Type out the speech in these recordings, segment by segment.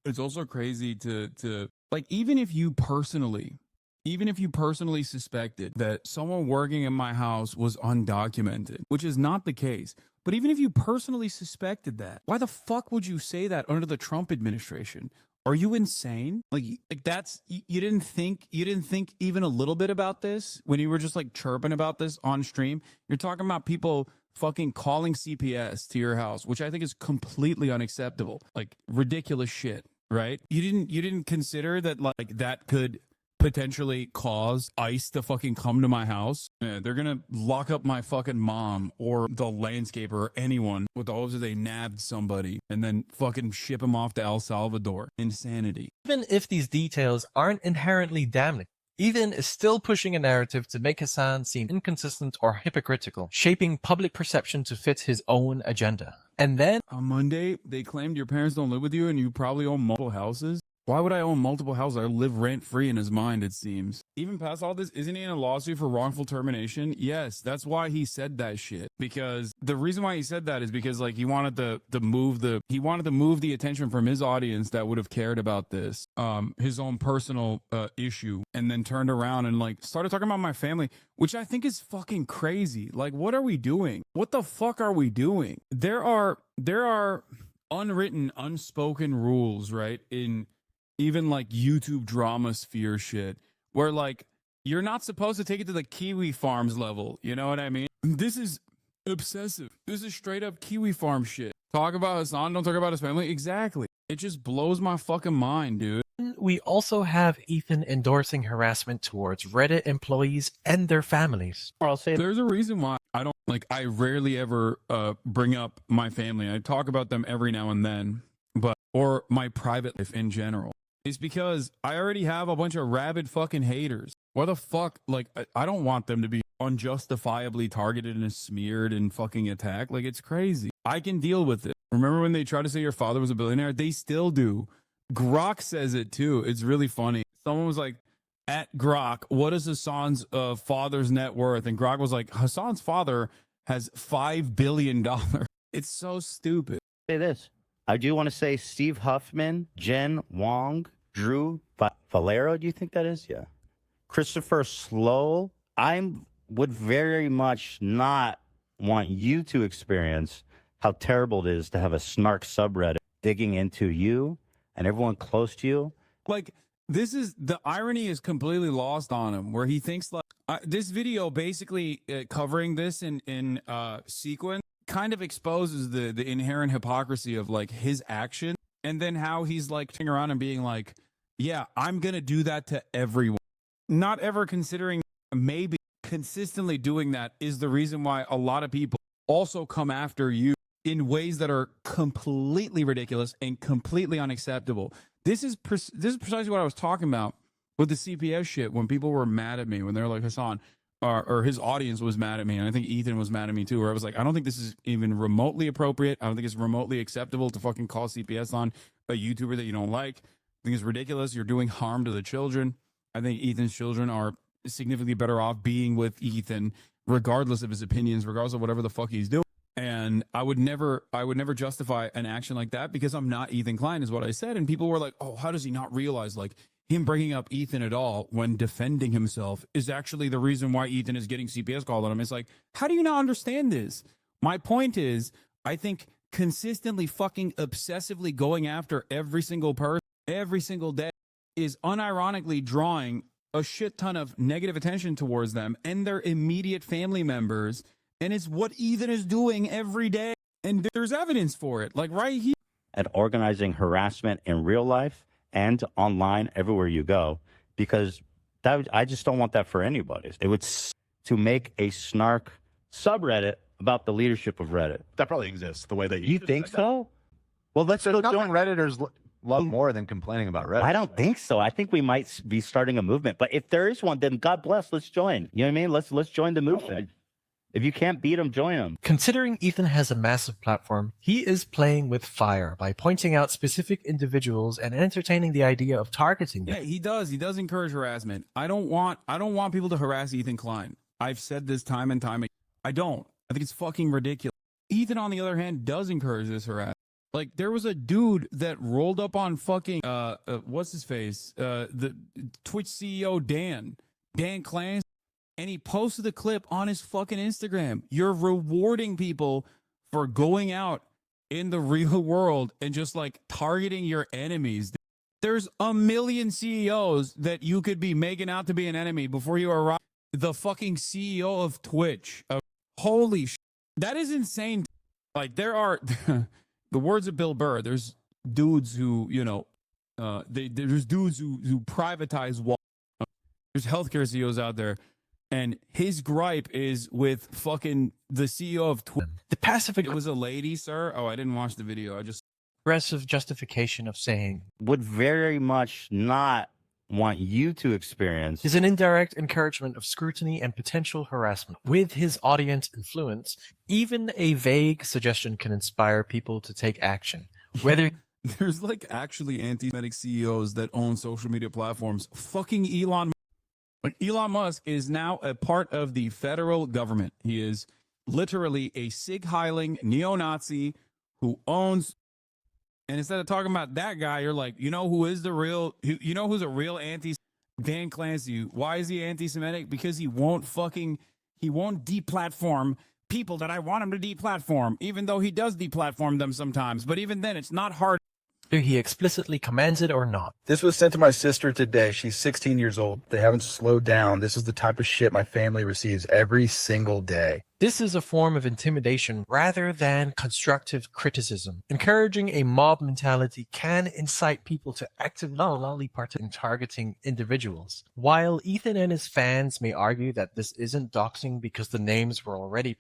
It's also crazy to like, even if you personally suspected that someone working in my house was undocumented, which is not the case, but even if you personally suspected that, why the fuck would you say that under the Trump administration? Are you insane? Like that's you didn't think even a little bit about this when you were just like chirping about this on stream? You're talking about people fucking calling CPS to your house, which I think is completely unacceptable. Like ridiculous shit, right? You didn't consider that like that could potentially cause ICE to fucking come to my house. Yeah, they're gonna lock up my fucking mom or the landscaper or anyone with the hopes that they nabbed somebody and then fucking ship him off to El Salvador. Insanity. Even if these details aren't inherently damning, Ethan is still pushing a narrative to make Hassan seem inconsistent or hypocritical, shaping public perception to fit his own agenda. And then on Monday, they claimed your parents don't live with you and you probably own multiple houses. Why would I own multiple houses? I live rent-free in his mind, it seems. Even past all this, isn't he in a lawsuit for wrongful termination? Yes, that's why he said that shit. Because the reason why he said that is because like he wanted to move the attention from his audience that would have cared about this, his own personal issue, and then turned around and like started talking about my family, which I think is fucking crazy. Like, what are we doing? What the fuck are we doing? There are unwritten, unspoken rules, right? In even like YouTube drama sphere shit, where like you're not supposed to take it to the Kiwi Farms level. You know what I mean? This is obsessive. This is straight up Kiwi Farm shit. Talk about Hassan, don't talk about his family. Exactly. It just blows my fucking mind, dude. we also have Ethan endorsing harassment towards Reddit employees and their families. I'll say there's a reason why I rarely ever bring up my family. I talk about them every now and then, or my private life in general. It's because I already have a bunch of rabid fucking haters. What the fuck? Like, I don't want them to be unjustifiably targeted and smeared and fucking attacked. Like, it's crazy. I can deal with it. Remember when they tried to say your father was a billionaire? They still do. Grok says it too. It's really funny. Someone was like, at Grok, what is Hassan's father's net worth? And Grok was like, Hassan's father has $5 billion. It's so stupid. Say this. I do want to say Steve Huffman, Jen Wong, Drew Valero, do you think that is? Yeah. Christopher Slow. I would very much not want you to experience how terrible it is to have a snark subreddit digging into you and everyone close to you. Like, the irony is completely lost on him, where he thinks like this video basically covering this in sequence kind of exposes the inherent hypocrisy of like his action, and then how he's like turning around and being like, yeah, I'm gonna do that to everyone, not ever considering maybe consistently doing that is the reason why a lot of people also come after you in ways that are completely ridiculous and completely unacceptable. This is precisely what I was talking about with the CPS shit, when people were mad at me, when they were like, Hassan, or his audience was mad at me, and I think Ethan was mad at me too, where I was like, I don't think this is even remotely appropriate. I don't think it's remotely acceptable to fucking call CPS on a YouTuber that you don't like. I think it's ridiculous. You're doing harm to the children. I think Ethan's children are significantly better off being with Ethan, regardless of his opinions, regardless of whatever the fuck he's doing. And I would never justify an action like that because I'm not Ethan Klein, is what I said. And people were like, oh, how does he not realize like him bringing up Ethan at all when defending himself is actually the reason why Ethan is getting CPS called on him? It's like, how do you not understand this? My point is, I think consistently fucking obsessively going after every single person every single day is unironically drawing a shit ton of negative attention towards them and their immediate family members. And it's what Ethan is doing every day. And there's evidence for it, like right here. At organizing harassment in real life and online everywhere you go, because I just don't want that for anybody. It would to make a snark subreddit about the leadership of Reddit. That probably exists the way that you think so? Well, let's Don't don't Redditors love more than complaining about Reddit? I don't think so. I think we might be starting a movement. But if there is one, then God bless. Let's join. You know what I mean? Let's join the movement. If you can't beat them, join them. Considering Ethan has a massive platform, he is playing with fire by pointing out specific individuals and entertaining the idea of targeting them. Yeah, he does. He does encourage harassment. I don't want people to harass Ethan Klein. I've said this time and time again. I don't. I think it's fucking ridiculous. Ethan, on the other hand, does encourage this harassment. Like there was a dude that rolled up on fucking what's his face? The Twitch CEO Dan Klein, and he posted the clip on his fucking Instagram. You're rewarding people for going out in the real world and just like targeting your enemies. There's a million CEOs that you could be making out to be an enemy before you arrive. The fucking CEO of Twitch. Holy shit. That is insane. Like there are the words of Bill Burr, there's dudes who, you know, there's dudes who privatize wall. There's healthcare CEOs out there, and his gripe is with fucking the CEO of Twitch. The passive It was a lady, sir. Oh, I didn't watch the video. I just aggressive justification of saying Would very much not want you to experience. is an indirect encouragement of scrutiny and potential harassment. With his audience influence, even a vague suggestion can inspire people to take action. Whether there's like actually anti-Semitic CEOs that own social media platforms. Fucking Elon. Like Elon Musk is now a part of the federal government. He is literally a sig-heiling neo-Nazi who owns. And instead of talking about that guy, you're like, you know who is the real? You know who's a real anti? Dan Clancy. Why is he anti-Semitic? Because he won't deplatform people that I want him to deplatform, even though he does deplatform them sometimes. But even then, it's not hard. he explicitly commands it or not. This was sent to my sister today. She's 16 years old. They haven't slowed down. This is the type of shit my family receives every single day. This is a form of intimidation rather than constructive criticism. Encouraging a mob mentality can incite people to actively participate in targeting individuals. While Ethan and his fans may argue that this isn't doxing because the names were already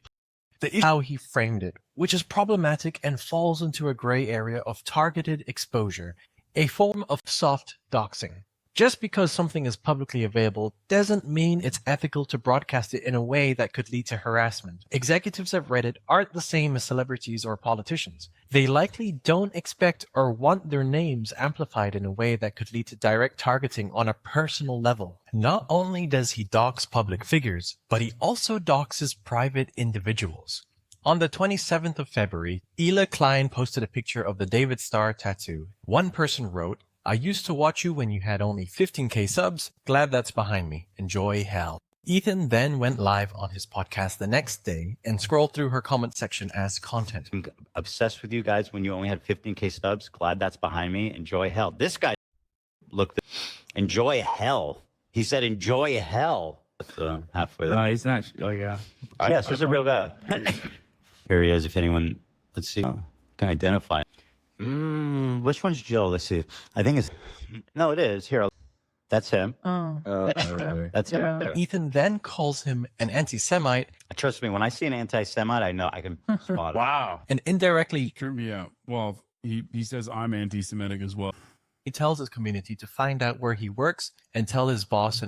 the issue how he framed it, which is problematic and falls into a gray area of targeted exposure, a form of soft doxing. Just because something is publicly available doesn't mean it's ethical to broadcast it in a way that could lead to harassment. Executives of Reddit aren't the same as celebrities or politicians. They likely don't expect or want their names amplified in a way that could lead to direct targeting on a personal level. Not only does he dox public figures, but he also doxes private individuals. On the 27th of February, Klein posted a picture of the David Starr tattoo. One person wrote, "I used to watch you when you had only 15k subs. Glad that's behind me. Enjoy hell." Ethan then went live on his podcast the next day and scrolled through her comment section as content. I'm obsessed with you guys when you only had 15k subs. Glad that's behind me. Enjoy hell. This guy, look, enjoy hell. He said, enjoy hell. That's halfway there. He's not. Oh yeah. Yes, this is a real guy. Here he is. If anyone, let's see, can identify. Which one's Joe? Let's see. I think it's. No, it is. Here. That's him. That's him. Ethan then calls him an anti-Semite Trust me, when I see an anti-Semite, I know I can spot it. Wow. and indirectly Yeah. Well, he says I'm anti-Semitic as well. he tells his community to find out where he works and tell his boss and